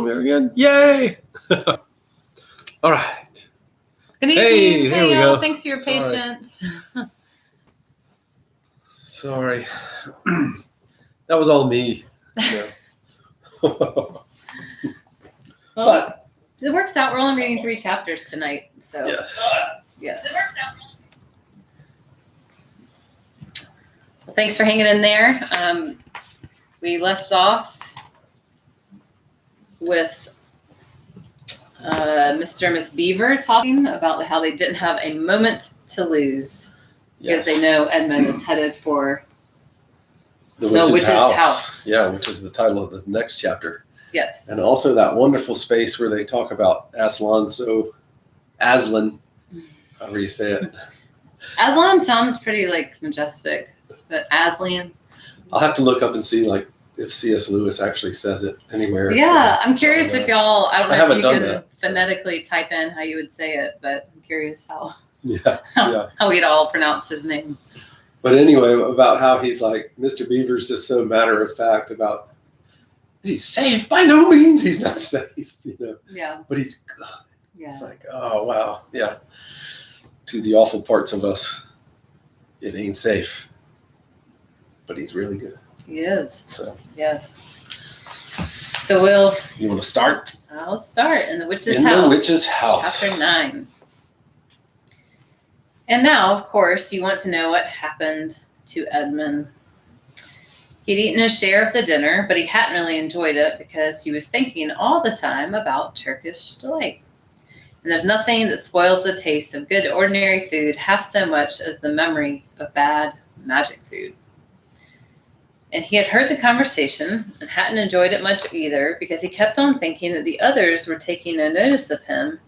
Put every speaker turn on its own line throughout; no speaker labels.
elevator again. Yay! All right.
Good evening.
Hey, there we go.
Thanks for your patience.
Sorry. That was all me. Yeah.
Well, it works out. We're only reading 3 chapters tonight. So
Yes.
Yes. Well, thanks for hanging in there. We left off with Mr. and Miss Beaver talking about how they didn't have a moment to lose because they know Edmund is headed for
the witch's house. Yeah, which is the title of the next chapter.
Yes.
And also that wonderful space where they talk about Aslan, however you say it.
Aslan sounds pretty majestic, but Aslan.
I'll have to look up and see if C.S. Lewis actually says it anywhere.
Yeah, I'm curious if y'all. I don't know if you can phonetically type in how you would say it, but I'm curious how we'd all pronounce his name.
But anyway, about how he's like Mr. Beaver's just so matter of fact about is he safe? By no means, he's not safe.
Yeah.
But he's good.
Yeah.
It's like, oh wow, yeah. To the awful parts of us, it ain't safe. But he's really good.
He is.
So
yes. So
you want to start?
I'll start in the witch's house.
The witch's house.
Chapter 9. And now, of course, you want to know what happened to Edmund. He'd eaten his share of the dinner, but he hadn't really enjoyed it because he was thinking all the time about Turkish delight. And there's nothing that spoils the taste of good ordinary food half so much as the memory of bad magic food. And he had heard the conversation and hadn't enjoyed it much either because he kept on thinking that the others were taking no notice of him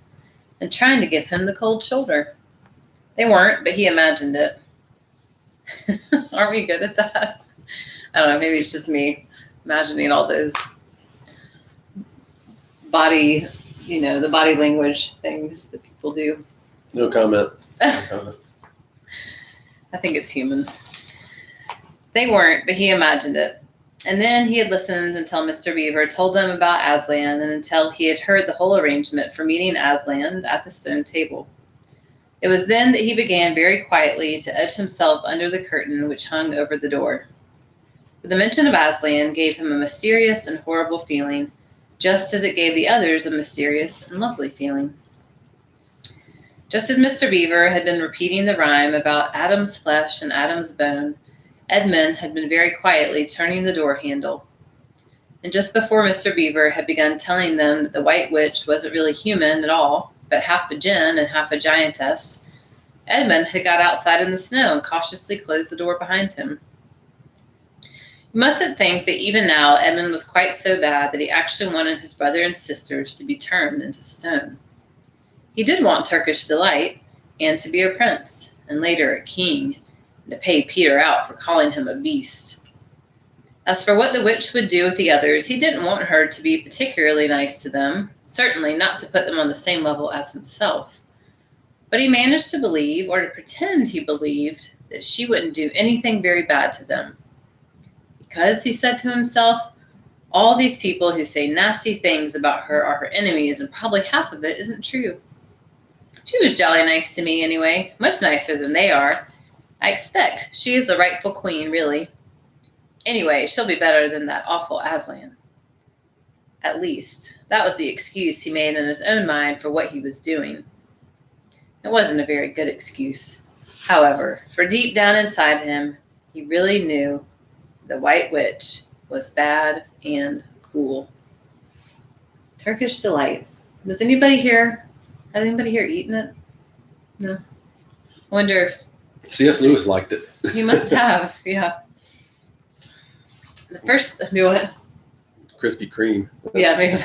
and trying to give him the cold shoulder. They weren't, but he imagined it. Aren't we good at that? I don't know, maybe it's just me imagining all those body, the body language things that people do.
No comment.
I think it's human. They weren't, but he imagined it. And then he had listened until Mr. Beaver told them about Aslan and until he had heard the whole arrangement for meeting Aslan at the stone table. It was then that he began very quietly to edge himself under the curtain which hung over the door. For the mention of Aslan gave him a mysterious and horrible feeling, just as it gave the others a mysterious and lovely feeling. Just as Mr. Beaver had been repeating the rhyme about Adam's flesh and Adam's bone, Edmund had been very quietly turning the door handle. And just before Mr. Beaver had begun telling them that the White Witch wasn't really human at all, but half a djinn and half a giantess, Edmund had got outside in the snow and cautiously closed the door behind him. You mustn't think that even now Edmund was quite so bad that he actually wanted his brother and sisters to be turned into stone. He did want Turkish delight, and to be a prince, and later a king, and to pay Peter out for calling him a beast. As for what the witch would do with the others, he didn't want her to be particularly nice to them, certainly not to put them on the same level as himself. But he managed to believe, or to pretend he believed, that she wouldn't do anything very bad to them. Because, he said to himself, all these people who say nasty things about her are her enemies, and probably half of it isn't true. She was jolly nice to me anyway, much nicer than they are. I expect she is the rightful queen, really. Anyway, she'll be better than that awful Aslan. At least, that was the excuse he made in his own mind for what he was doing. It wasn't a very good excuse, however, for deep down inside him, he really knew the White Witch was bad and cool. Turkish delight. Has anybody here eaten it? No. I wonder if
C.S. Lewis liked it.
He must have, yeah. The first, do what?
Krispy Kreme.
Yeah, maybe.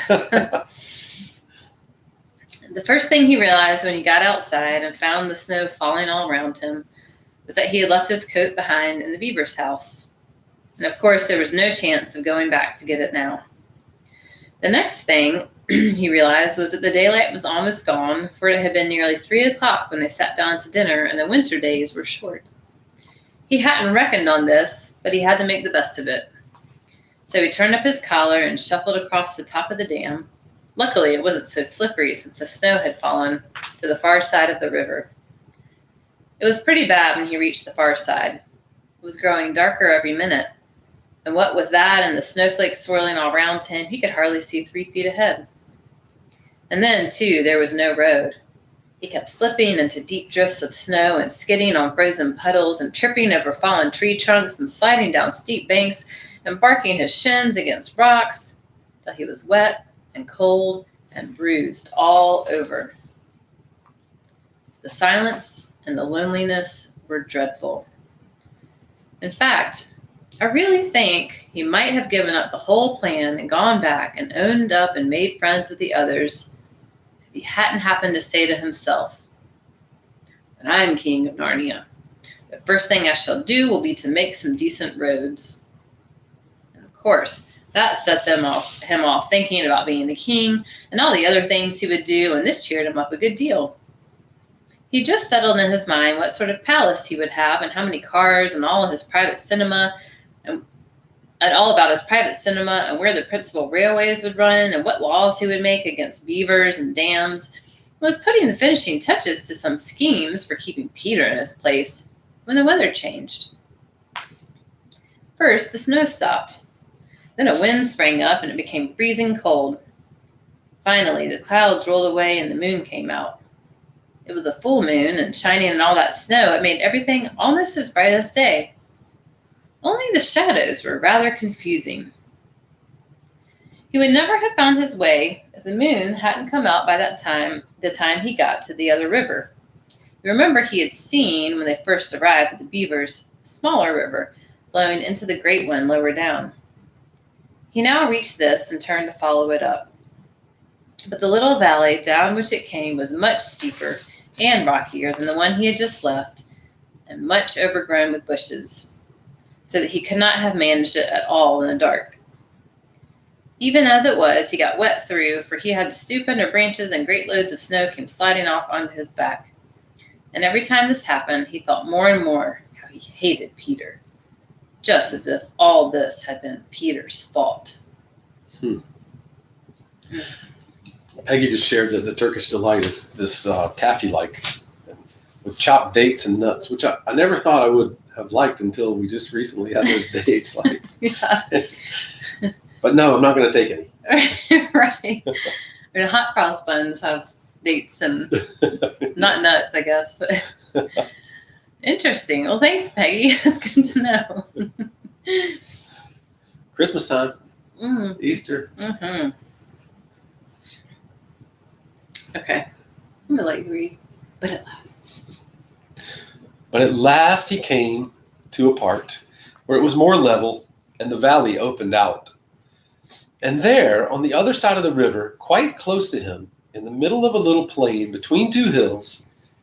The first thing he realized when he got outside and found the snow falling all around him was that he had left his coat behind in the beaver's house. And of course, there was no chance of going back to get it now. The next thing he realized was that the daylight was almost gone, for it had been nearly 3 o'clock when they sat down to dinner, and the winter days were short. He hadn't reckoned on this, but he had to make the best of it. So he turned up his collar and shuffled across the top of the dam, Luckily, it wasn't so slippery since the snow had fallen to the far side of the river. It was pretty bad when he reached the far side. It was growing darker every minute, and what with that and the snowflakes swirling all around him, he could hardly see 3 feet ahead. And then, too, there was no road. He kept slipping into deep drifts of snow and skidding on frozen puddles and tripping over fallen tree trunks and sliding down steep banks and barking his shins against rocks till he was wet and cold and bruised all over. The silence and the loneliness were dreadful. In fact, I really think he might have given up the whole plan and gone back and owned up and made friends with the others if he hadn't happened to say to himself, "When I'm king of Narnia, the first thing I shall do will be to make some decent roads." And of course, that set him off thinking about being the king and all the other things he would do, and this cheered him up a good deal. He just settled in his mind what sort of palace he would have and how many cars and all his private cinema and all about his private cinema and where the principal railways would run and what laws he would make against beavers and dams. Was putting the finishing touches to some schemes for keeping Peter in his place when the weather changed. First, the snow stopped. Then a wind sprang up and it became freezing cold. Finally, the clouds rolled away and the moon came out. It was a full moon, and shining in all that snow, it made everything almost as bright as day. Only the shadows were rather confusing. He would never have found his way if the moon hadn't come out by the time he got to the other river. You remember he had seen, when they first arrived at the Beavers, a smaller river flowing into the great one lower down. He now reached this and turned to follow it up. But the little valley down which it came was much steeper and rockier than the one he had just left, and much overgrown with bushes, so that he could not have managed it at all in the dark. Even as it was, he got wet through, for he had to stoop under branches and great loads of snow came sliding off onto his back. And every time this happened, he thought more and more how he hated Peter, just as if all this had been Peter's fault.
Peggy just shared that the Turkish delight is this taffy-like with chopped dates and nuts, which I never thought I would have liked until we just recently had those dates.
Yeah.
But no, I'm not going to take any.
Right. And hot cross buns have dates and not nuts, I guess. But interesting. Well, thanks, Peggy. That's good to know.
Christmas time. Easter.
Mm-hmm. Okay. I'm going to let you read.
But at last he came to a part where it was more level and the valley opened out. And there, on the other side of the river, quite close to him, in the middle of a little plain between two hills,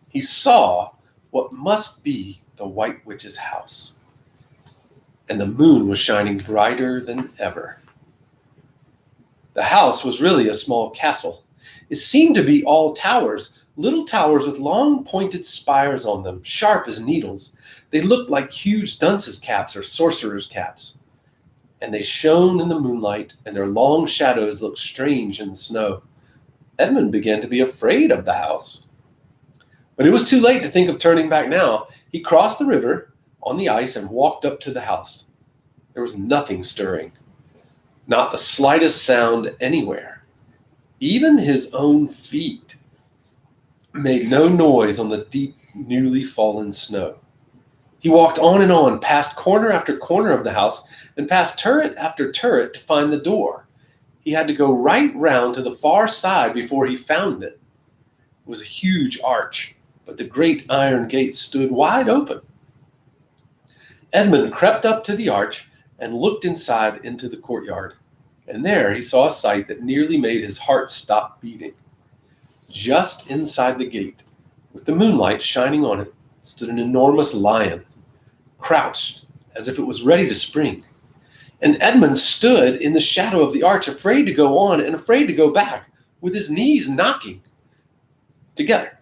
he saw what must be the White Witch's house. And the moon was shining brighter than ever. The house was really a small castle. It seemed to be all towers, little towers with long pointed spires on them, sharp as needles. They looked like huge dunce's caps or sorcerer's caps. And they shone in the moonlight, and their long shadows looked strange in the snow. Edmund began to be afraid of the house. But it was too late to think of turning back now. He crossed the river on the ice and walked up to the house. There was nothing stirring, not the slightest sound anywhere. Even his own feet made no noise on the deep, newly fallen snow. He walked on, past corner after corner of the house, and past turret after turret to find the door. He had to go right round to the far side before he found it. It was a huge arch, but the great iron gate stood wide open. Edmund crept up to the arch and looked inside into the courtyard, and there he saw a sight that nearly made his heart stop beating. Just inside the gate, with the moonlight shining on it, stood an enormous lion, crouched as if it was ready to spring. And Edmund stood in the shadow of the arch, afraid to go on and afraid to go back, with his knees knocking together.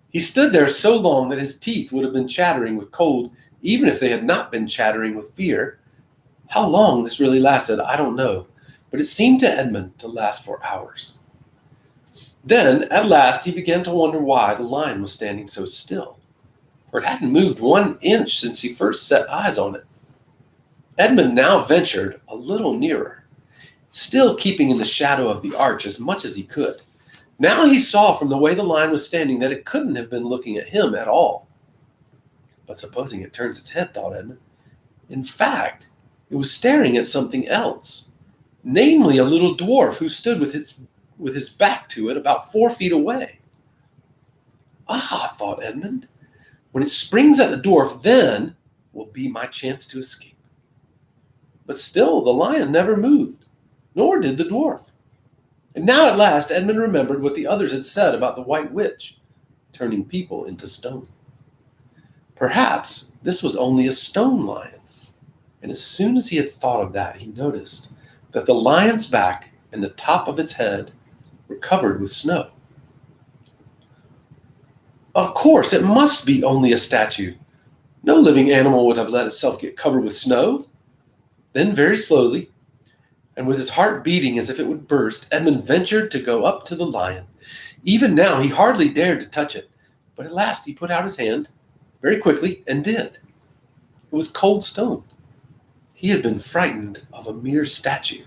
He stood there so long that his teeth would have been chattering with cold, even if they had not been chattering with fear. How long this really lasted, I don't know. but it seemed to Edmund to last for hours. Then, at last, he began to wonder why the lion was standing so still, for it hadn't moved 1 inch since he first set eyes on it. Edmund now ventured a little nearer, still keeping in the shadow of the arch as much as he could. Now he saw from the way the lion was standing that it couldn't have been looking at him at all. But supposing it turns its head, thought Edmund. In fact, it was staring at something else, namely a little dwarf who stood with his back to it about 4 feet away. Ah, thought Edmund, when it springs at the dwarf, then will be my chance to escape. But still the lion never moved, nor did the dwarf. And now at last Edmund remembered what the others had said about the White Witch, turning people into stone. Perhaps this was only a stone lion, and as soon as he had thought of that, he noticed that the lion's back and the top of its head were covered with snow. Of course, it must be only a statue. No living animal would have let itself get covered with snow. Then very slowly, and with his heart beating as if it would burst, Edmund ventured to go up to the lion. Even now he hardly dared to touch it, but at last he put out his hand, very quickly, and did. It was cold stone. He had been frightened of a mere statue.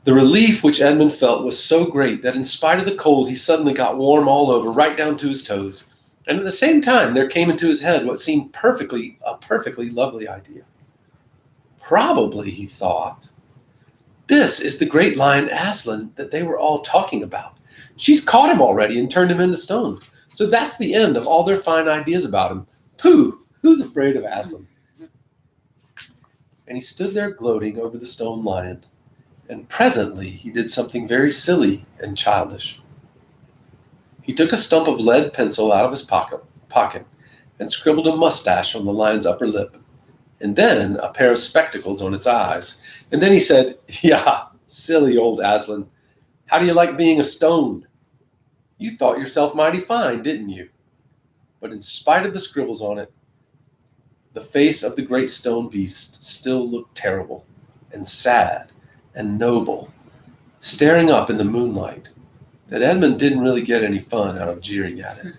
The relief which Edmund felt was so great that in spite of the cold he suddenly got warm all over, right down to his toes. And at the same time there came into his head what seemed a perfectly lovely idea. Probably, he thought, this is the great lion Aslan that they were all talking about. She's caught him already and turned him into stone. So that's the end of all their fine ideas about him. Pooh, who's afraid of Aslan? And he stood there gloating over the stone lion. And presently he did something very silly and childish. He took a stump of lead pencil out of his pocket and scribbled a mustache on the lion's upper lip, and then a pair of spectacles on its eyes. And then he said, "Yeah, silly old Aslan, how do you like being a stone? You thought yourself mighty fine, didn't you?" But in spite of the scribbles on it, the face of the great stone beast still looked terrible and sad and noble, staring up in the moonlight, that Edmund didn't really get any fun out of jeering at it.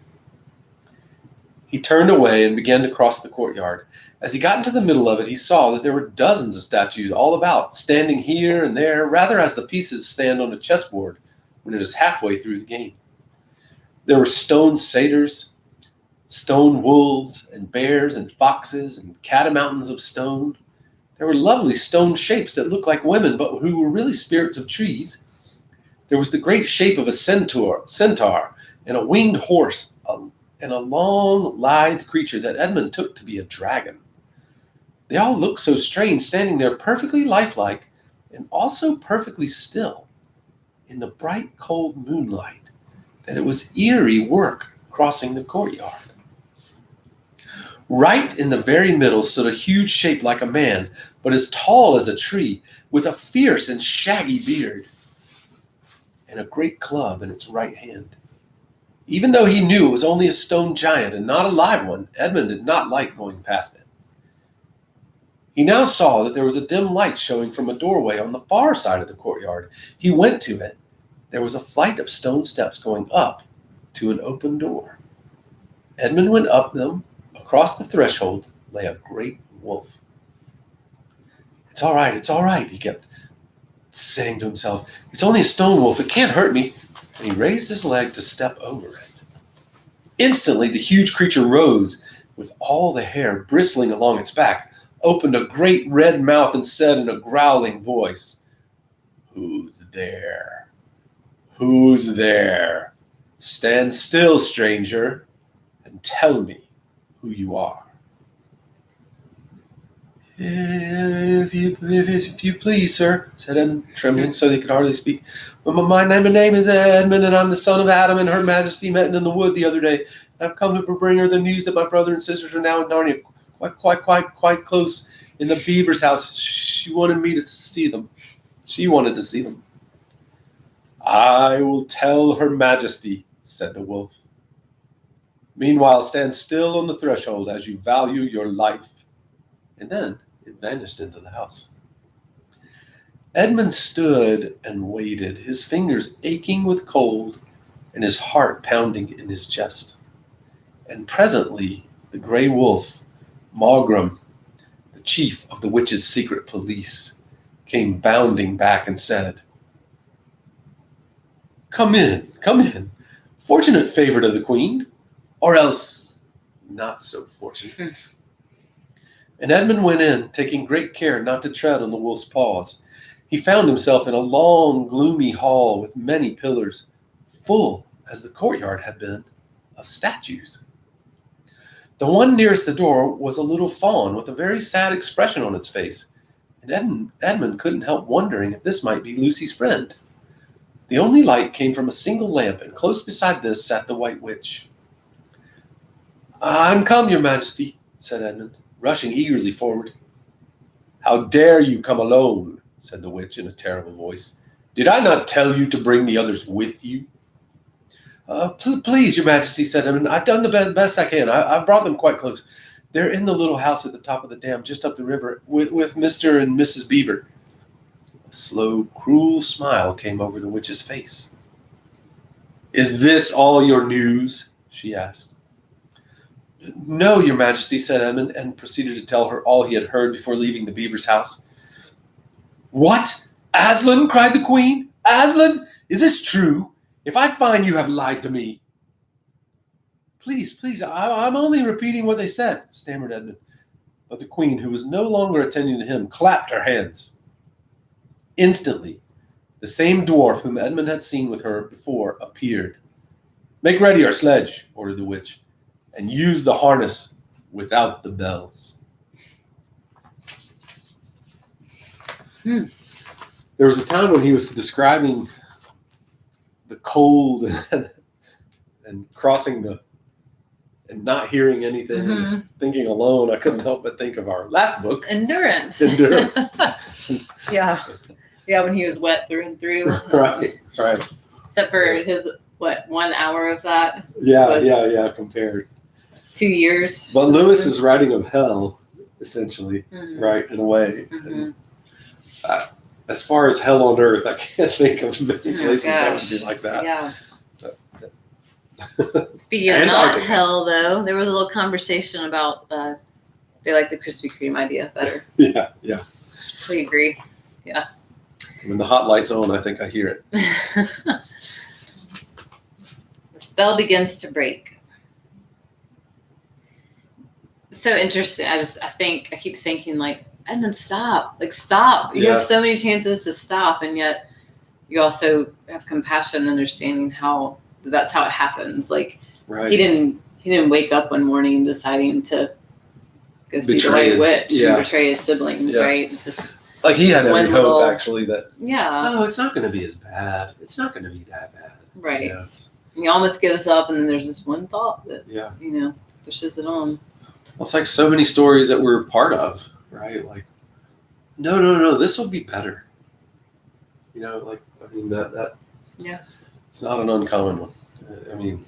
He turned away and began to cross the courtyard. As he got into the middle of it, he saw that there were dozens of statues all about, standing here and there, rather as the pieces stand on a chessboard when it is halfway through the game. There were stone satyrs, stone wolves and bears and foxes and catamountains of stone. There were lovely stone shapes that looked like women, but who were really spirits of trees. There was the great shape of a centaur, and a winged horse, and a long, lithe creature that Edmund took to be a dragon. They all looked so strange, standing there perfectly lifelike and also perfectly still in the bright, cold moonlight, that it was eerie work crossing the courtyard. Right in the very middle stood a huge shape like a man, but as tall as a tree, with a fierce and shaggy beard, and a great club in its right hand. Even though he knew it was only a stone giant and not a live one, Edmund did not like going past it. He now saw that there was a dim light showing from a doorway on the far side of the courtyard. He went to it. There was a flight of stone steps going up to an open door. Edmund went up them. Across the threshold lay a great wolf. It's all right, he kept saying to himself. It's only a stone wolf, it can't hurt me. And he raised his leg to step over it. Instantly, the huge creature rose, with all the hair bristling along its back, opened a great red mouth and said in a growling voice, "Who's there? Who's there? Stand still, stranger, and tell me who you are." If you please, sir," said Edmund, trembling so they could hardly speak. My name is Edmund, and I'm the son of Adam, and Her Majesty met in the wood the other day. I've come to bring her the news that my brother and sisters are now in Narnia, quite close in the beaver's house. She wanted me to see them. She wanted to see them. "I will tell Her Majesty," said the wolf. "Meanwhile, stand still on the threshold as you value your life." And then it vanished into the house. Edmund stood and waited, his fingers aching with cold and his heart pounding in his chest. And presently the gray wolf, Maugrim, the chief of the witches' secret police, came bounding back and said, come in, fortunate favorite of the queen, or else not so fortunate. And Edmund went in, taking great care not to tread on the wolf's paws. He found himself in a long, gloomy hall with many pillars, full, as the courtyard had been, of statues. The one nearest the door was a little fawn with a very sad expression on its face, and Edmund couldn't help wondering if this might be Lucy's friend. The only light came from a single lamp, and close beside this sat the White Witch. I'm come, your majesty, said Edmund, rushing eagerly forward. How dare you come alone, said the witch in a terrible voice. Did I not tell you to bring the others with you? Please, your majesty, said Edmund. I've done the best I can. I've brought them quite close. They're in the little house at the top of the dam, just up the river, with Mr. and Mrs. Beaver. A slow, cruel smile came over the witch's face. Is this all your news? She asked. No, your majesty, said Edmund, and proceeded to tell her all he had heard before leaving the Beaver's house. What? Aslan? Cried the queen. Aslan? Is this true? If I find you have lied to me. Please, I'm only repeating what they said, stammered Edmund. But the queen, who was no longer attending to him, clapped her hands. Instantly, the same dwarf whom Edmund had seen with her before appeared. Make ready our sledge, ordered the witch, and use the harness without the bells. There was a time when he was describing the cold and crossing and not hearing anything, and thinking alone. I couldn't help but think of our last book,
Endurance. Yeah, when he was wet through and through.
Right.
Except for his 1 hour of that.
Yeah. Compared
2 years.
But Lewis is writing of hell, essentially, right, in a way. And, as far as hell on earth, I can't think of many places that would be like that.
Yeah. Speaking of not hell, though, there was a little conversation about they like the Krispy Kreme idea better.
Yeah.
We agree. Yeah.
When the hot light's on, I think I hear it.
The spell begins to break. So interesting. I keep thinking, like, Edmund, stop. Like, stop. You have so many chances to stop, and yet you also have compassion and understanding how that's how it happens. Like, he didn't wake up one morning deciding to go see the White Witch and betray his siblings, right? It's just
like he had every hope, actually, that it's not going to be as bad. It's not going to be that bad,
right? And he almost gives up, and then there's this one thought that pushes it on.
Well, it's like so many stories that we're part of, right? Like, no, this will be better. That it's not an uncommon one. I mean,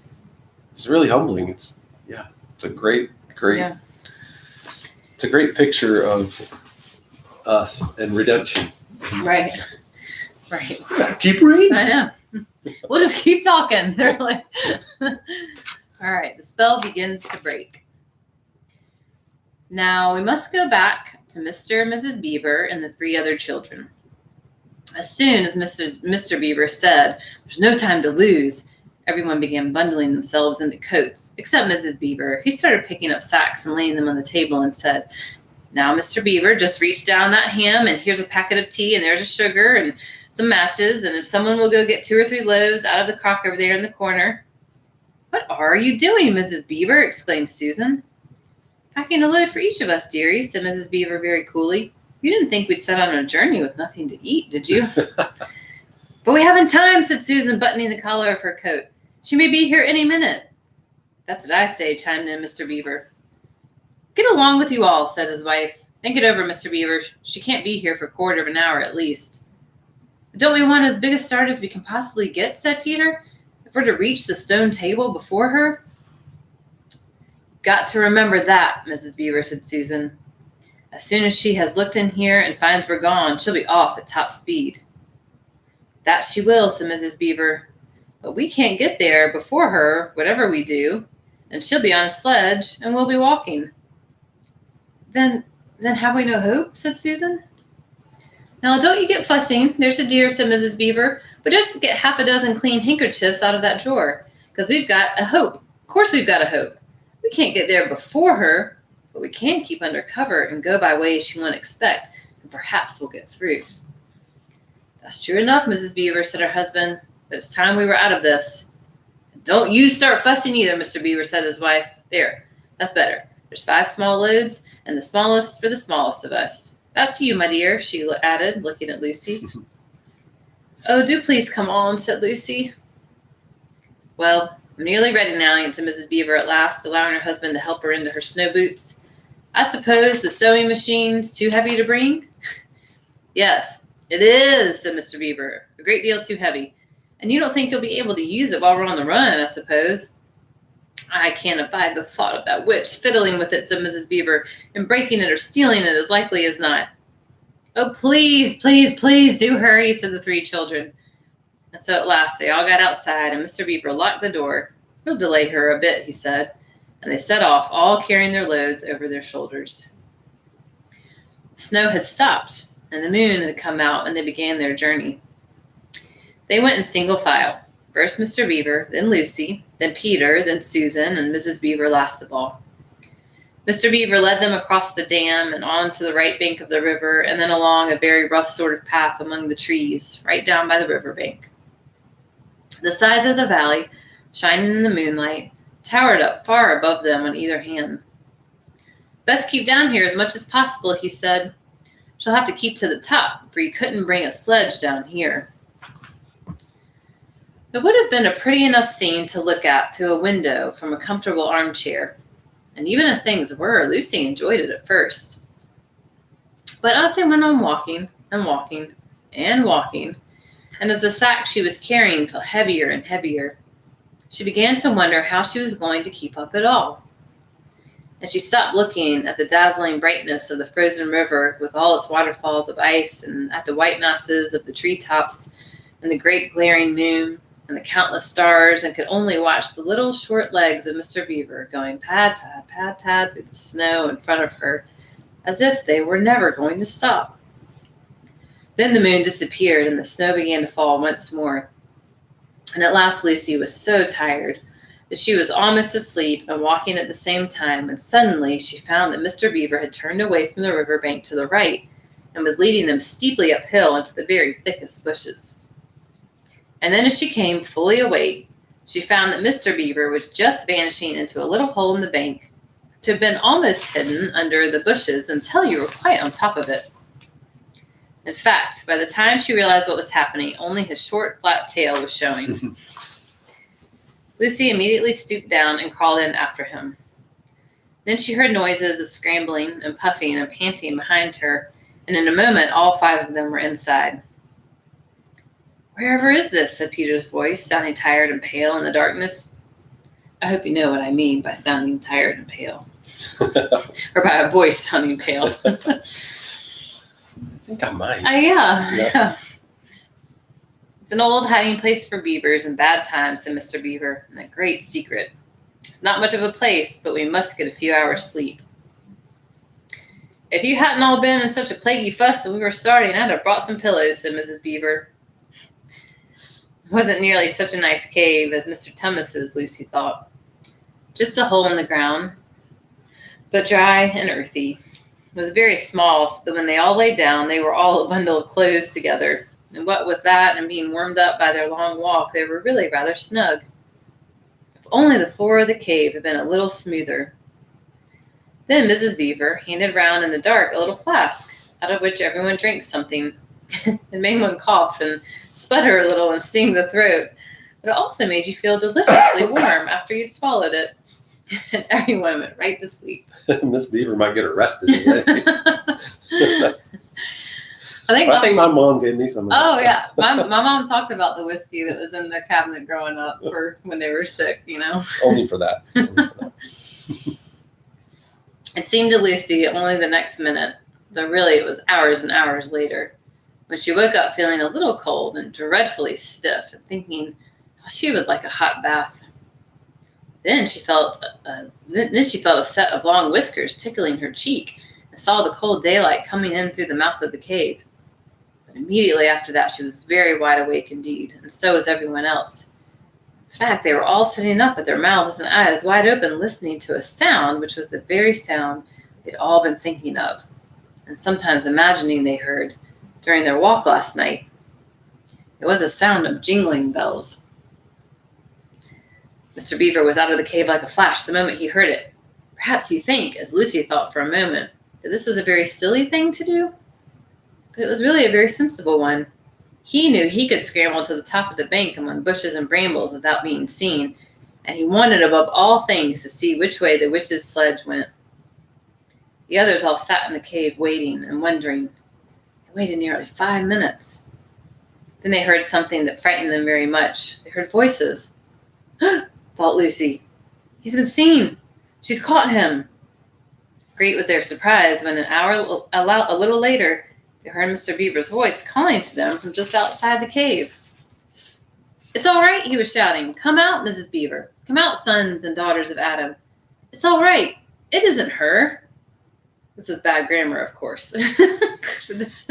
it's really humbling. It's a great. It's a great picture of us and redemption.
Right.
You better keep reading.
I know. We'll just keep talking. They're like, all right. The spell begins to break. Now we must go back to Mr. and Mrs. Beaver and the 3 other children. As soon as Mr. Beaver said, "There's no time to lose," everyone began bundling themselves into coats, except Mrs. Beaver, who started picking up sacks and laying them on the table and said, "Now, Mr. Beaver, just reach down that ham, and here's a packet of tea, and there's a sugar and some matches, and if someone will go get 2 or 3 loaves out of the crock over there in the corner." "What are you doing, Mrs. Beaver?" exclaimed Susan. "Packing a load for each of us, dearie," said Mrs. Beaver very coolly. "You didn't think we'd set out on a journey with nothing to eat, did you?" "But we haven't time," said Susan, buttoning the collar of her coat. "She may be here any minute." "That's what I say," chimed in Mr. Beaver. "Get along with you all," said his wife. "Think it over, Mr. Beaver. She can't be here for a quarter of an hour at least." "But don't we want as big a start as we can possibly get?" said Peter. "If we're to reach the stone table before her?" "Got to remember that, Mrs. Beaver," said Susan. As soon as she has looked in here and finds we're gone, she'll be off at top speed." "That she will," said Mrs. Beaver. "But we can't get there before her, whatever we do, and she'll be on a sledge, and we'll be walking." Then have we no hope?" said Susan. "Now, don't you get fussing, there's a dear," said Mrs. Beaver. "But just get half a dozen clean handkerchiefs out of that drawer, because we've got a hope. Of course we've got a hope. We can't get there before her, but we can keep under cover and go by ways she won't expect, and perhaps we'll get through." "That's true enough, Mrs. Beaver," said her husband. "But it's time we were out of this." "Don't you start fussing either, Mr. Beaver," said his wife. "There, that's better. There's 5 small loads, and the smallest for the smallest of us. That's you, my dear," she added, looking at Lucy. "Oh, do please come on," said Lucy. "Well, I'm nearly ready now," answered Mrs. Beaver at last, allowing her husband to help her into her snow boots. "I suppose the sewing machine's too heavy to bring?" "Yes, it is," said Mr. Beaver. "A great deal too heavy. And you don't think you'll be able to use it while we're on the run, I suppose?" "I can't abide the thought of that witch fiddling with it," said Mrs. Beaver, "and breaking it or stealing it as likely as not." "Oh, please, please, please do hurry," said the 3 children. And so at last they all got outside, and Mr. Beaver locked the door. "We'll delay her a bit," he said. And they set off, all carrying their loads over their shoulders. The snow had stopped, and the moon had come out, and they began their journey. They went in single file. First Mr. Beaver, then Lucy, then Peter, then Susan, and Mrs. Beaver last of all. Mr. Beaver led them across the dam and on to the right bank of the river, and then along a very rough sort of path among the trees, right down by the river bank. The sides of the valley, shining in the moonlight, towered up far above them on either hand. "Best keep down here as much as possible," he said. "She'll have to keep to the top, for you couldn't bring a sledge down here." It would have been a pretty enough scene to look at through a window from a comfortable armchair, and even as things were, Lucy enjoyed it at first. But as they went on walking and walking and walking, and as the sack she was carrying felt heavier and heavier, she began to wonder how she was going to keep up at all. And she stopped looking at the dazzling brightness of the frozen river with all its waterfalls of ice, and at the white masses of the treetops and the great glaring moon and the countless stars, and could only watch the little short legs of Mr. Beaver going pad, pad, pad, pad through the snow in front of her, as if they were never going to stop. Then the moon disappeared, and the snow began to fall once more. And at last Lucy was so tired that she was almost asleep and walking at the same time, and suddenly she found that Mr. Beaver had turned away from the river bank to the right and was leading them steeply uphill into the very thickest bushes. And then as she came fully awake, she found that Mr. Beaver was just vanishing into a little hole in the bank, to have been almost hidden under the bushes until you were quite on top of it. In fact, by the time she realized what was happening, only his short, flat tail was showing. Lucy immediately stooped down and crawled in after him. Then she heard noises of scrambling and puffing and panting behind her, and in a moment all 5 of them were inside. "Wherever is this?" said Peter's voice, sounding tired and pale in the darkness. I hope you know what I mean by sounding tired and pale. Or by a voice sounding pale.
I think I might.
Yeah. "It's an old hiding place for beavers in bad times," said Mr. Beaver, "and a great secret. It's not much of a place, but we must get a few hours' sleep." "If you hadn't all been in such a plaguey fuss when we were starting, I'd have brought some pillows," said Mrs. Beaver. It wasn't nearly such a nice cave as Mr. Tummus's, Lucy thought. Just a hole in the ground, but dry and earthy. It was very small, so that when they all lay down, they were all a bundle of clothes together. And what with that and being warmed up by their long walk, they were really rather snug. If only the floor of the cave had been a little smoother. Then Mrs. Beaver handed round in the dark a little flask, out of which everyone drank something. It made one cough and sputter a little and sting the throat, but it also made you feel deliciously warm after you'd swallowed it. And everyone went right to sleep.
Miss Beaver might get arrested today.
I
think my mom gave me some of that
stuff. Yeah. My mom talked about the whiskey that was in the cabinet growing up for when they were sick, you know.
Only for that.
It seemed to Lucy only the next minute though really it was hours and hours later, when she woke up feeling a little cold and dreadfully stiff and thinking how she would like a hot bath. Then she felt a set of long whiskers tickling her cheek and saw the cold daylight coming in through the mouth of the cave. But immediately after that, she was very wide awake indeed, and so was everyone else. In fact, they were all sitting up with their mouths and eyes wide open, listening to a sound which was the very sound they'd all been thinking of, and sometimes imagining they heard during their walk last night. It was a sound of jingling bells. Mr. Beaver was out of the cave like a flash the moment he heard it. Perhaps you think, as Lucy thought for a moment, that this was a very silly thing to do? But it was really a very sensible one. He knew he could scramble to the top of the bank among bushes and brambles without being seen, and he wanted above all things to see which way the witch's sledge went. The others all sat in the cave waiting and wondering. They waited nearly 5 minutes. Then they heard something that frightened them very much. They heard voices. Thought Lucy. He's been seen. She's caught him. Great was their surprise when a little later they heard Mr. Beaver's voice calling to them from just outside the cave. It's all right, he was shouting. Come out, Mrs. Beaver. Come out, sons and daughters of Adam. It's all right. It isn't her. This is bad grammar, of course. This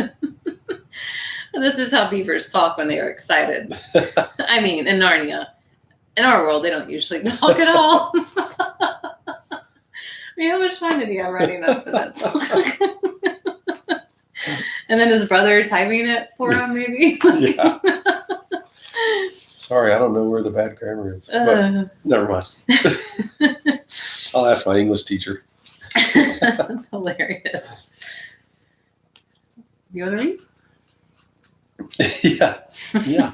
is how beavers talk when they are excited. I mean, in Narnia. In our world, they don't usually talk at all. I mean, how much fun did he have writing that sentence? And then his brother typing it for him, maybe?
Yeah. Sorry, I don't know where the bad grammar is. But never mind. I'll ask my English teacher.
That's hilarious. You want to read?
Yeah.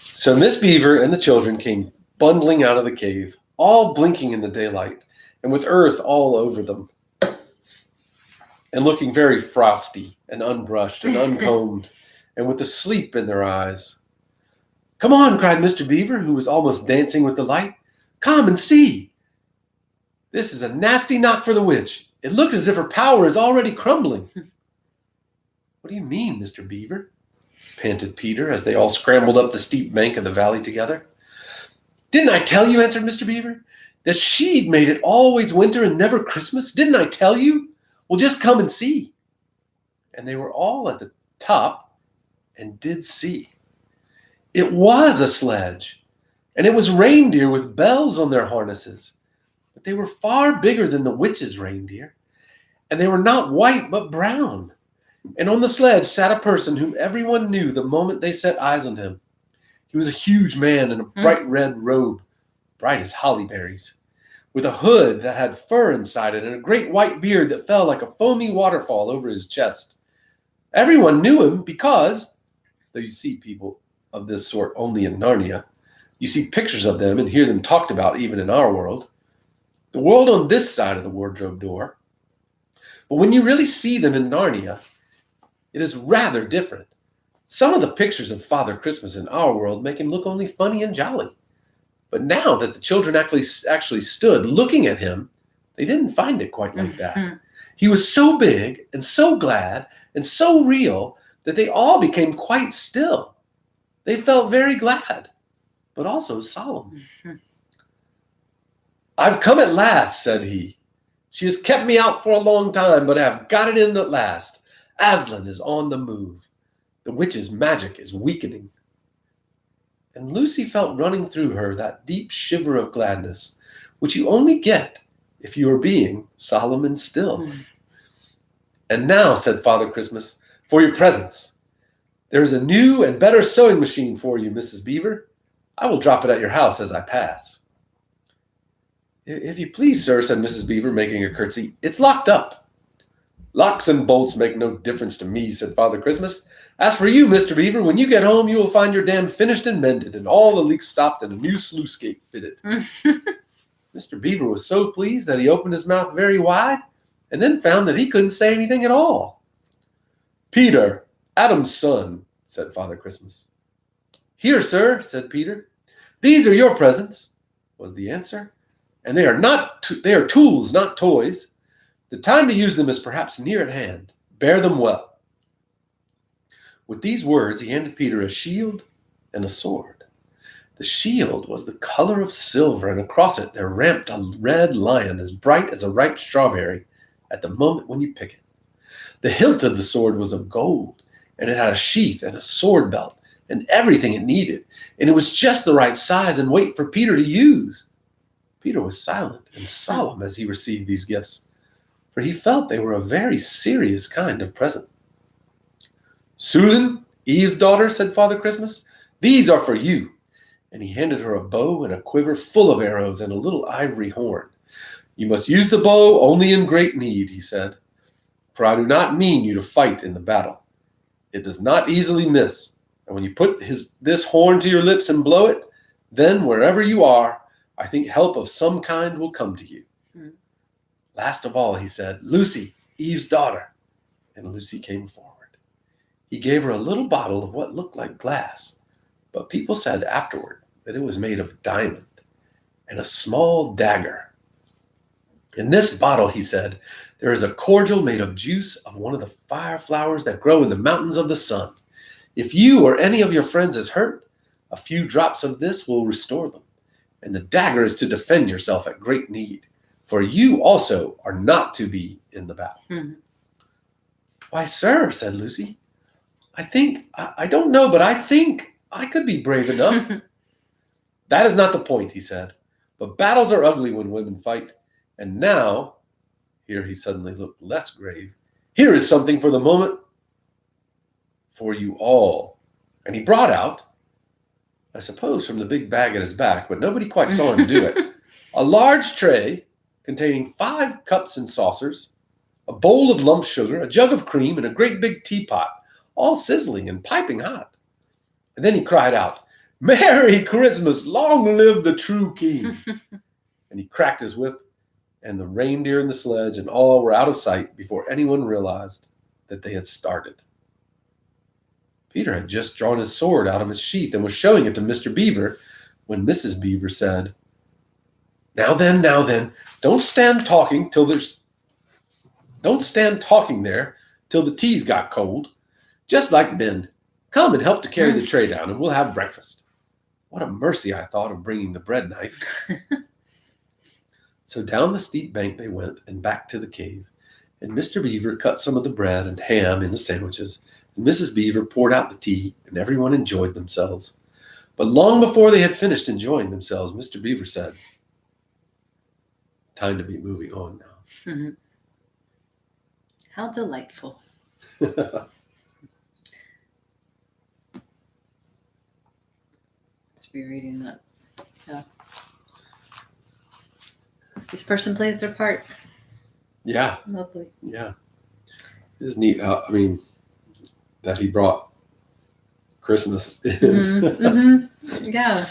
So Miss Beaver and the children came bundling out of the cave, all blinking in the daylight, and with earth all over them, and looking very frosty and unbrushed and uncombed, and with the sleep in their eyes. Come on, cried Mr. Beaver, who was almost dancing with delight. Come and see. This is a nasty knock for the witch. It looks as if her power is already crumbling. What do you mean, Mr. Beaver? Panted Peter as they all scrambled up the steep bank of the valley together. Didn't I tell you, answered Mr. Beaver, that she'd made it always winter and never Christmas? Didn't I tell you? Well, just come and see. And they were all at the top and did see. It was a sledge, and it was reindeer with bells on their harnesses. But they were far bigger than the witch's reindeer, and they were not white but brown. And on the sledge sat a person whom everyone knew the moment they set eyes on him. He was a huge man in a bright red robe, bright as holly berries, with a hood that had fur inside it and a great white beard that fell like a foamy waterfall over his chest. Everyone knew him because, though you see people of this sort only in Narnia, you see pictures of them and hear them talked about even in our world. The world on this side of the wardrobe door. But when you really see them in Narnia, it is rather different. Some of the pictures of Father Christmas in our world make him look only funny and jolly. But now that the children actually stood looking at him, they didn't find it quite like that. He was so big and so glad and so real that they all became quite still. They felt very glad, but also solemn. I've come at last, said he. She has kept me out for a long time, but I have got it in at last. Aslan is on the move. The witch's magic is weakening. And Lucy felt running through her that deep shiver of gladness, which you only get if you are being solemn and still. And now, said Father Christmas, for your presents. There is a new and better sewing machine for you, Mrs. Beaver. I will drop it at your house as I pass. If you please, sir, said Mrs. Beaver, making a curtsy, it's locked up. Locks and bolts make no difference to me, said Father Christmas. As for you, Mr. Beaver, when you get home, you will find your dam finished and mended, and all the leaks stopped and a new sluice gate fitted. Mr. Beaver was so pleased that he opened his mouth very wide, and then found that he couldn't say anything at all. Peter, Adam's son, said Father Christmas. Here, sir, said Peter. These are your presents, was the answer. And they are tools, not toys. The time to use them is perhaps near at hand. Bear them well." With these words, he handed Peter a shield and a sword. The shield was the color of silver, and across it there ramped a red lion as bright as a ripe strawberry at the moment when you pick it. The hilt of the sword was of gold, and it had a sheath and a sword belt and everything it needed, and it was just the right size and weight for Peter to use. Peter was silent and solemn as he received these gifts, for he felt they were a very serious kind of present. "Susan, Eve's daughter," said Father Christmas, "these are for you." And he handed her a bow and a quiver full of arrows and a little ivory horn. "You must use the bow only in great need," he said, "for I do not mean you to fight in the battle. It does not easily miss, and when you put this horn to your lips and blow it, then wherever you are, I think help of some kind will come to you." Last of all, he said, "Lucy, Eve's daughter." And Lucy came forward. He gave her a little bottle of what looked like glass, but people said afterward that it was made of diamond, and a small dagger. "In this bottle," he said, "there is a cordial made of juice of one of the fire flowers that grow in the mountains of the sun. If you or any of your friends is hurt, a few drops of this will restore them. And the dagger is to defend yourself at great need, for you also are not to be in the battle." "Why, sir," said Lucy, I don't know, but I think I could be brave enough." "That is not the point," he said, "but battles are ugly when women fight. And now," here he suddenly looked less grave, "here is something for the moment for you all." And he brought out, I suppose from the big bag at his back, but nobody quite saw him do it, a large tray containing 5 cups and saucers, a bowl of lump sugar, a jug of cream, and a great big teapot, all sizzling and piping hot. And then he cried out, "Merry Christmas! Long live the true king!" And he cracked his whip, and the reindeer and the sledge and all were out of sight before anyone realized that they had started. Peter had just drawn his sword out of his sheath and was showing it to Mr. Beaver when Mrs. Beaver said, now then, don't stand talking there till the tea's got cold. Just like men. Come and help to carry the tray down, and we'll have breakfast." What a mercy, I thought, of bringing the bread knife. So down the steep bank they went and back to the cave, and Mr. Beaver cut some of the bread and ham into sandwiches, and Mrs. Beaver poured out the tea, and everyone enjoyed themselves. But long before they had finished enjoying themselves, Mr. Beaver said, "Time to be moving on now."
How delightful. Let's be reading that. Yeah. This person plays their part.
Yeah.
Lovely.
Yeah. It is neat. That he brought Christmas in.
Yeah.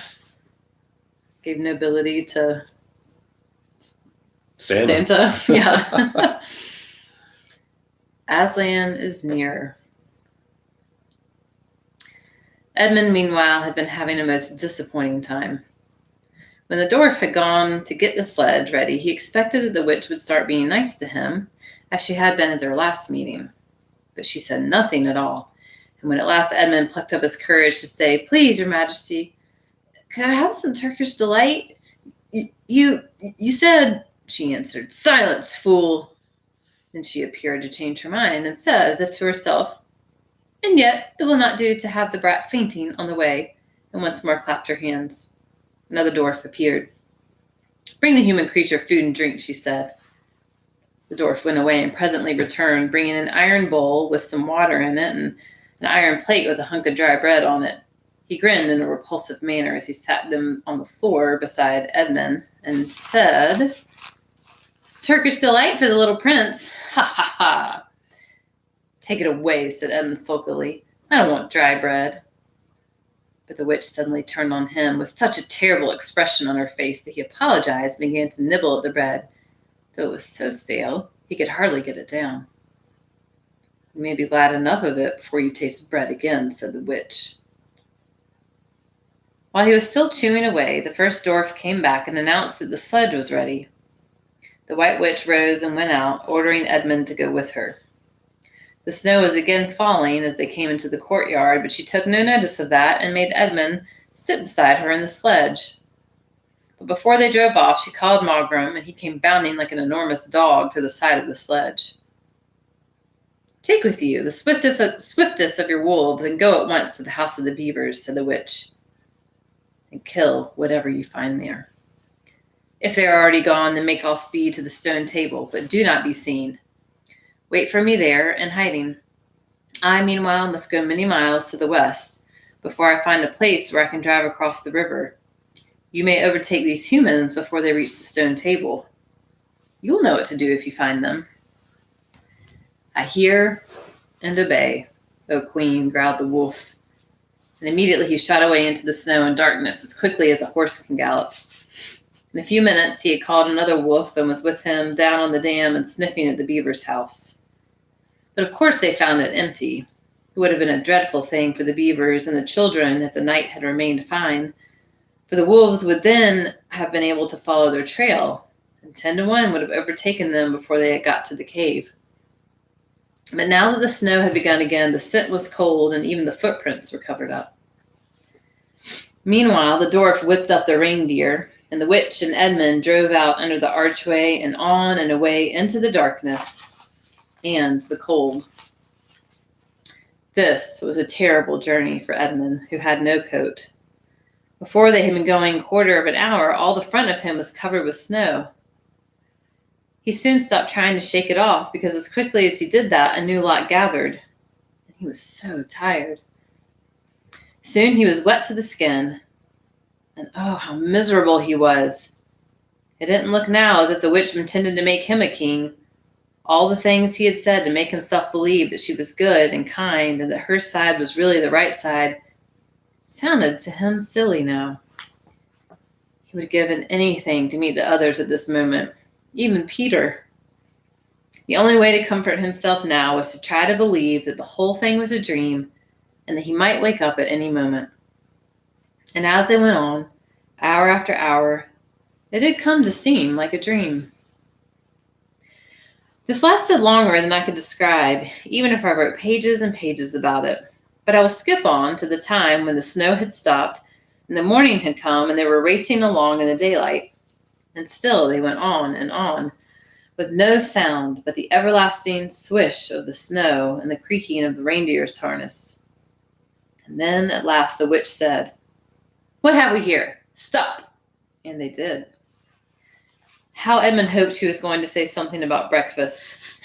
Gave nobility to
Santa.
Yeah. Aslan is near. Edmund, meanwhile, had been having a most disappointing time. When the dwarf had gone to get the sledge ready, he expected that the witch would start being nice to him, as she had been at their last meeting. But she said nothing at all. And when at last Edmund plucked up his courage to say, "Please, your majesty, could I have some Turkish delight?" You said," she answered. "Silence, fool." Then she appeared to change her mind and said, as if to herself, "And yet it will not do to have the brat fainting on the way," and once more clapped her hands. Another dwarf appeared. "Bring the human creature food and drink," she said. The dwarf went away and presently returned, bringing an iron bowl with some water in it and an iron plate with a hunk of dry bread on it. He grinned in a repulsive manner as he sat them on the floor beside Edmund and said, "Turkish delight for the little prince. Ha, ha, ha." "Take it away," said Edmund sulkily. "I don't want dry bread." But the witch suddenly turned on him with such a terrible expression on her face that he apologized and began to nibble at the bread, though it was so stale he could hardly get it down. "You may be glad enough of it before you taste bread again," said the witch. While he was still chewing away, the first dwarf came back and announced that the sledge was ready. The White Witch rose and went out, ordering Edmund to go with her. The snow was again falling as they came into the courtyard, but she took no notice of that and made Edmund sit beside her in the sledge. But before they drove off, she called Mogram, and he came bounding like an enormous dog to the side of the sledge. "Take with you the swiftest of your wolves and go at once to the house of the beavers," said the witch, "and kill whatever you find there. If they are already gone, then make all speed to the stone table, but do not be seen. Wait for me there in hiding. I, meanwhile, must go many miles to the west before I find a place where I can drive across the river. You may overtake these humans before they reach the stone table. You will know what to do if you find them." "I hear and obey, O Queen," growled the wolf, and immediately he shot away into the snow and darkness as quickly as a horse can gallop. In a few minutes he had called another wolf and was with him down on the dam and sniffing at the beaver's house. But of course they found it empty. It would have been a dreadful thing for the beavers and the children if the night had remained fine, for the wolves would then have been able to follow their trail, and 10 to 1 would have overtaken them before they had got to the cave. But now that the snow had begun again, the scent was cold, and even the footprints were covered up. Meanwhile, the dwarf whipped up the reindeer, and the witch and Edmund drove out under the archway and on and away into the darkness and the cold. This was a terrible journey for Edmund, who had no coat. Before they had been going a quarter of an hour, all the front of him was covered with snow. He soon stopped trying to shake it off, because as quickly as he did that, a new lot gathered, and he was so tired. Soon he was wet to the skin, and oh, how miserable he was. It didn't look now as if the witch intended to make him a king. All the things he had said to make himself believe that she was good and kind and that her side was really the right side sounded to him silly now. He would have given anything to meet the others at this moment, even Peter. The only way to comfort himself now was to try to believe that the whole thing was a dream and that he might wake up at any moment. And as they went on, hour after hour, it did come to seem like a dream. This lasted longer than I could describe, even if I wrote pages and pages about it. But I will skip on to the time when the snow had stopped and the morning had come and they were racing along in the daylight. And still they went on, with no sound but the everlasting swish of the snow and the creaking of the reindeer's harness. And then at last the witch said, "What have we here? Stop!" And they did. How Edmund hoped she was going to say something about breakfast,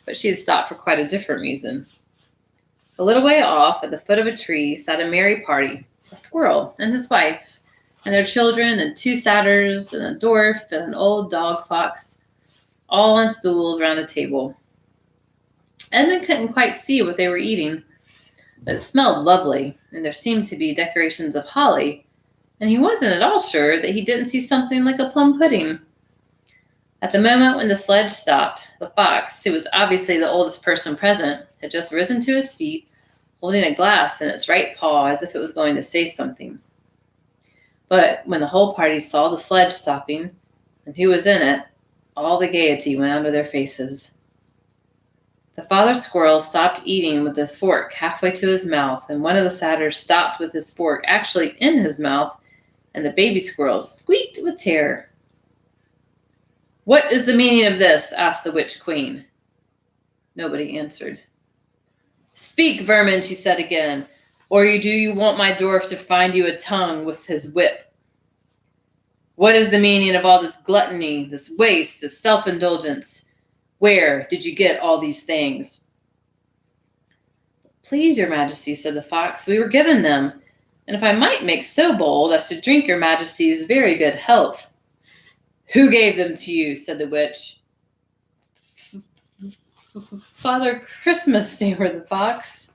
but she had stopped for quite a different reason. A little way off, at the foot of a tree, sat a merry party, a squirrel and his wife, and their children, and 2 satyrs, and a dwarf, and an old dog fox, all on stools round a table. Edmund couldn't quite see what they were eating, but it smelled lovely, and there seemed to be decorations of holly, and he wasn't at all sure that he didn't see something like a plum pudding. At the moment when the sledge stopped, the fox, who was obviously the oldest person present, had just risen to his feet, holding a glass in its right paw as if it was going to say something. But when the whole party saw the sledge stopping and who was in it, all the gaiety went out of their faces. The father squirrel stopped eating with his fork halfway to his mouth, and one of the satyrs stopped with his fork actually in his mouth, and the baby squirrel squeaked with terror. "What is the meaning of this?" asked the witch queen. Nobody answered. "Speak, vermin," she said again, "or do you want my dwarf to find you a tongue with his whip? What is the meaning of all this gluttony, this waste, this self-indulgence? Where did you get all these things?" "Please, your majesty," said the fox, "we were given them, and if I might make so bold as to drink your majesty's very good health." "Who gave them to you?" said the witch. "Father Christmas," stammered the fox.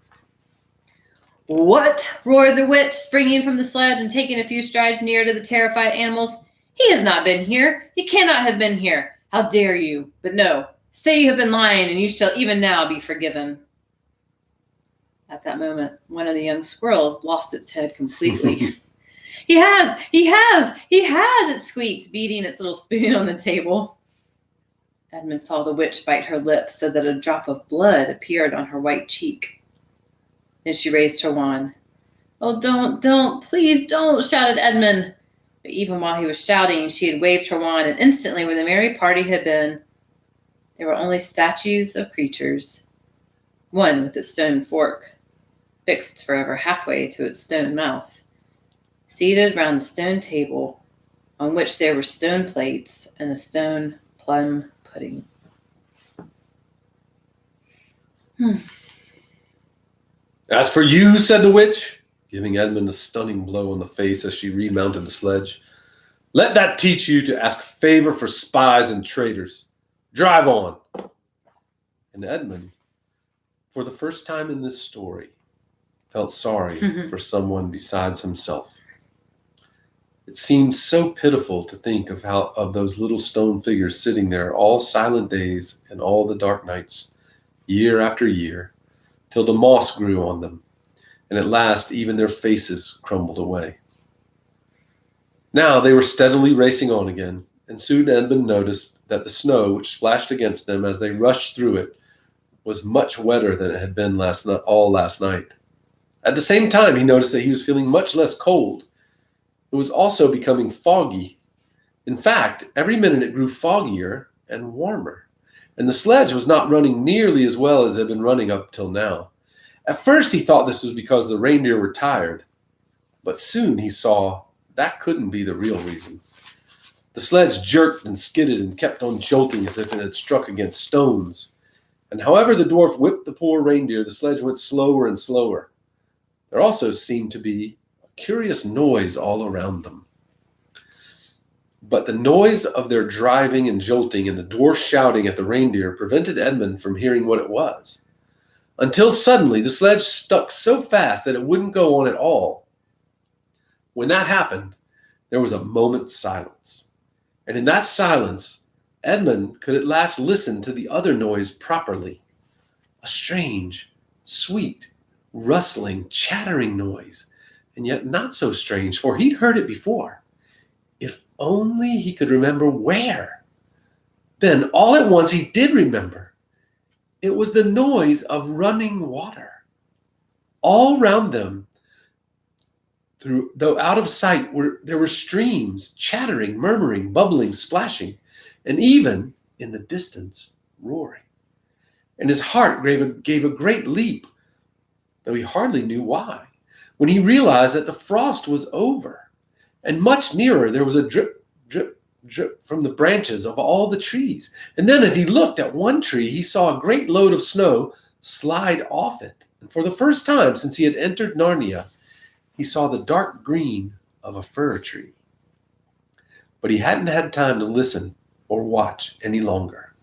"What?" roared the witch, springing from the sledge and taking a few strides near to the terrified animals. "He has not been here. He cannot have been here. How dare you? But no, say you have been lying, and you shall even now be forgiven." At that moment, one of the young squirrels lost its head completely. He has, it squeaked, beating its little spoon on the table. Edmund saw the witch bite her lips so that a drop of blood appeared on her white cheek. Then she raised her wand. "Oh, don't, please don't," shouted Edmund. But even while he was shouting, she had waved her wand, and instantly, where the merry party had been, there were only statues of creatures, one with its stone fork fixed forever halfway to its stone mouth, seated round a stone table on which there were stone plates and a stone plum pudding.
"As for you," said the witch, giving Edmund a stunning blow on the face as she remounted the sledge, "let that teach you to ask favor for spies and traitors. Drive on." And Edmund, for the first time in this story, felt sorry for someone besides himself. It seemed so pitiful to think of those little stone figures sitting there all silent days and all the dark nights, year after year, till the moss grew on them, and at last even their faces crumbled away. Now they were steadily racing on again, and soon Edmund noticed that the snow which splashed against them as they rushed through it was much wetter than it had been all last night. At the same time, he noticed that he was feeling much less cold. It was also becoming foggy. In fact, every minute it grew foggier and warmer, and the sledge was not running nearly as well as it had been running up till now. At first he thought this was because the reindeer were tired, but soon he saw that couldn't be the real reason. The sledge jerked and skidded and kept on jolting as if it had struck against stones. And however the dwarf whipped the poor reindeer, the sledge went slower and slower. There also seemed to be a curious noise all around them. But the noise of their driving and jolting and the dwarf shouting at the reindeer prevented Edmund from hearing what it was. Until suddenly the sledge stuck so fast that it wouldn't go on at all. When that happened, there was a moment's silence. And in that silence, Edmund could at last listen to the other noise properly. A strange, sweet, rustling, chattering noise, and yet not so strange, for he'd heard it before. If only he could remember where. Then, all at once, he did remember. It was the noise of running water. All round them, though out of sight, there were streams, chattering, murmuring, bubbling, splashing, and even, in the distance, roaring. And his heart gave a great leap, though he hardly knew why, when he realized that the frost was over, and much nearer there was a drip, drip, drip from the branches of all the trees. And then as he looked at one tree, he saw a great load of snow slide off it. And for the first time since he had entered Narnia, he saw the dark green of a fir tree. But he hadn't had time to listen or watch any longer,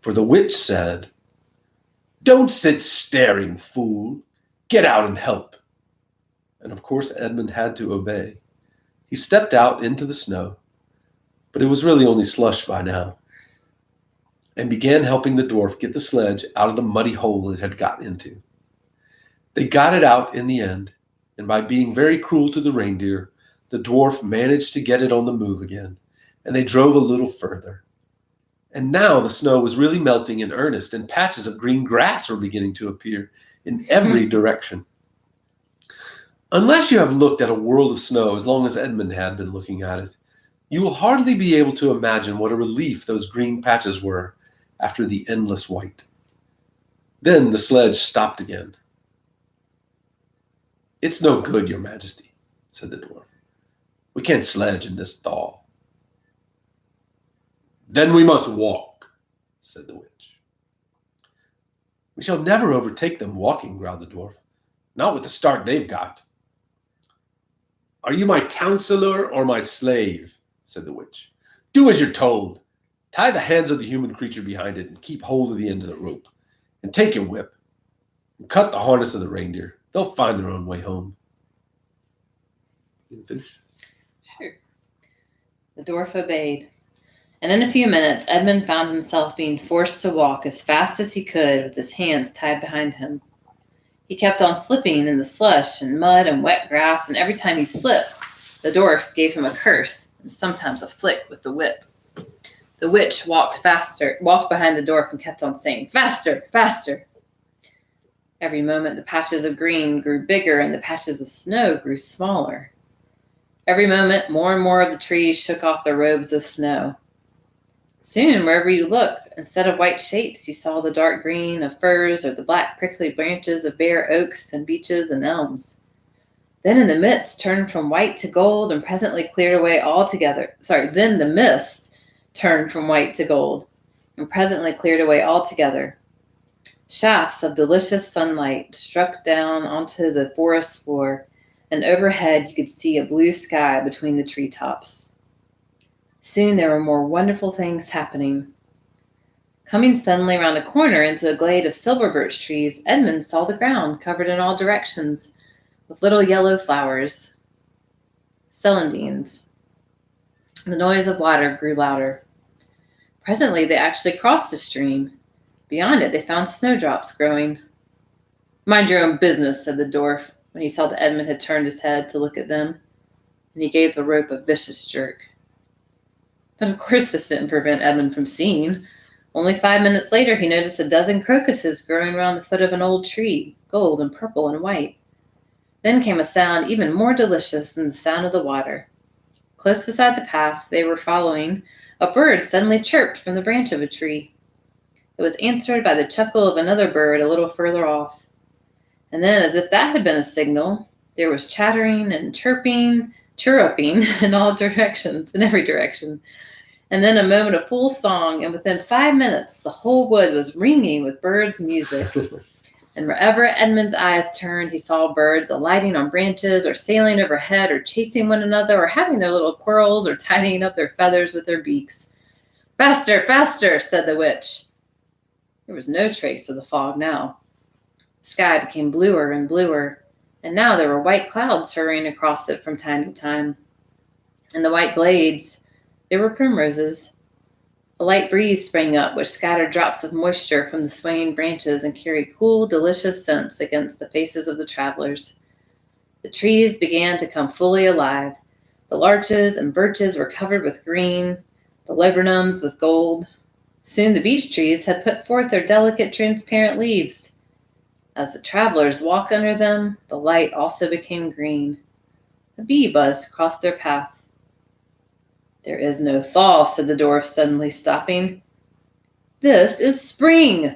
for the witch said, "Don't sit staring, fool. Get out and help." And of course Edmund had to obey. He stepped out into the snow, but it was really only slush by now, and began helping the dwarf get the sledge out of the muddy hole it had got into. They got it out in the end, and by being very cruel to the reindeer, the dwarf managed to get it on the move again, and they drove a little further. And now the snow was really melting in earnest, and patches of green grass were beginning to appear in every direction. Unless you have looked at a world of snow as long as Edmund had been looking at it, you will hardly be able to imagine what a relief those green patches were after the endless white. Then the sledge stopped again. "It's no good, Your Majesty," said the dwarf. "We can't sledge in this thaw." "Then we must walk," said the witch. "We shall never overtake them walking," growled the dwarf. "Not with the start they've got." "Are you my counselor or my slave?" said the witch. "Do as you're told. Tie the hands of the human creature behind it and keep hold of the end of the rope. And take your whip and cut the harness of the reindeer. They'll find their own way home." You can finish?
Sure. The dwarf obeyed, and in a few minutes Edmund found himself being forced to walk as fast as he could with his hands tied behind him. He kept on slipping in the slush and mud and wet grass, and every time he slipped, the dwarf gave him a curse and sometimes a flick with the whip. The witch walked behind the dwarf and kept on saying, "Faster, faster." Every moment the patches of green grew bigger and the patches of snow grew smaller. Every moment more and more of the trees shook off their robes of snow. Soon, wherever you looked, instead of white shapes, you saw the dark green of firs or the black prickly branches of bare oaks and beeches and elms. Then in the midst turned from white to gold and presently cleared away altogether. Then the mist turned from white to gold and presently cleared away altogether. Shafts of delicious sunlight struck down onto the forest floor, and overhead you could see a blue sky between the treetops. Soon there were more wonderful things happening. Coming suddenly round a corner into a glade of silver birch trees, Edmund saw the ground covered in all directions with little yellow flowers, celandines. The noise of water grew louder. Presently they actually crossed a stream. Beyond it they found snowdrops growing. "Mind your own business," said the dwarf, when he saw that Edmund had turned his head to look at them, and he gave the rope a vicious jerk. But of course this didn't prevent Edmund from seeing. Only 5 minutes later he noticed a dozen crocuses growing around the foot of an old tree, gold and purple and white. Then came a sound even more delicious than the sound of the water. Close beside the path they were following, a bird suddenly chirped from the branch of a tree. It was answered by the chuckle of another bird a little further off. And then, as if that had been a signal, there was chattering and chirruping in all directions, in every direction. And then a moment of full song, and within 5 minutes the whole wood was ringing with birds' music. And wherever Edmund's eyes turned, he saw birds alighting on branches or sailing overhead or chasing one another or having their little quarrels or tidying up their feathers with their beaks. "Faster, faster," said the witch. There was no trace of the fog now. The sky became bluer and bluer, and now there were white clouds hurrying across it from time to time. In the white glades, there were primroses. A light breeze sprang up, which scattered drops of moisture from the swaying branches and carried cool, delicious scents against the faces of the travelers. The trees began to come fully alive. The larches and birches were covered with green, the laburnums with gold. Soon the beech trees had put forth their delicate, transparent leaves. As the travelers walked under them, the light also became green. A bee buzzed across their path. "There is no thaw," said the dwarf, suddenly stopping. "This is spring.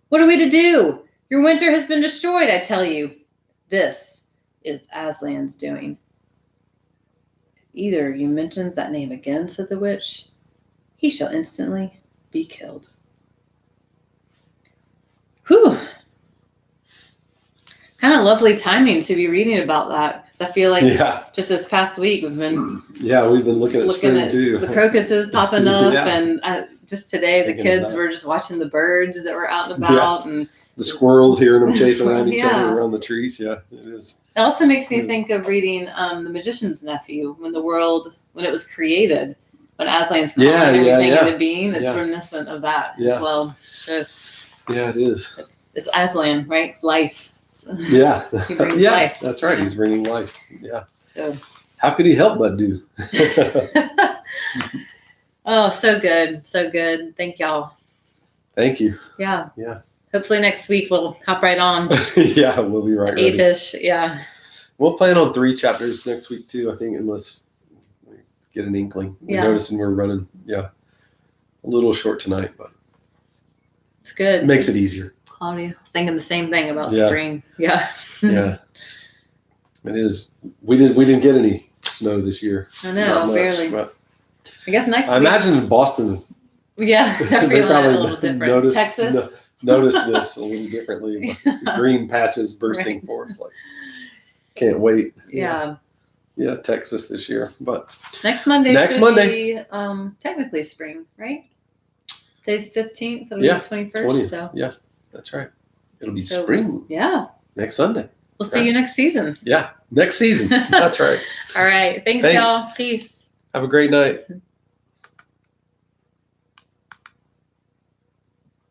What are we to do? Your winter has been destroyed, I tell you. This is Aslan's doing." "If either of you mentions that name again," said the witch, "he shall instantly be killed." Whew. Kind of lovely timing to be reading about that, because I feel like just this past week we've been
we've been looking at spring too.
The crocuses popping up, and just today
Thinking
the kids were just watching the birds that were out and about, and
the squirrels hearing them chasing around each other around the trees. Yeah, it is.
It also makes me think of reading The Magician's Nephew, when it was created, when Aslan's calling everything into being. It's reminiscent of that as well. So,
it is.
It's Aslan, right? It's life.
Yeah.
He brings life.
That's right. He's bringing life. Yeah.
So
how could he help but do?
Oh, so good. So good. Thank y'all.
Thank you.
Yeah.
Yeah.
Hopefully next week we'll hop right on.
Yeah, we'll be right ready.
8-ish. Yeah.
We'll plan on 3 chapters next week too, I think, unless we get an inkling. We're noticing we're running, a little short tonight, but
it's good.
It makes it easier.
Claudia, thinking the same thing about spring. Yeah.
Yeah. It is. We didn't get any snow this year.
I know, barely.
But
I guess next
I
week.
imagine in Boston.
Yeah,
they probably
a little different. Texas.
Notice this a little differently. The green patches bursting forth. Like, can't wait.
Yeah.
Yeah, Texas this year, but
next Monday. Be, technically spring, right? Today's 15th. It'll be the 21st. 20th. So
yeah, that's right. It'll be spring.
Yeah.
Next Sunday.
We'll see you next season.
Yeah, next season. That's right.
All right. Thanks, y'all. Peace.
Have a great night.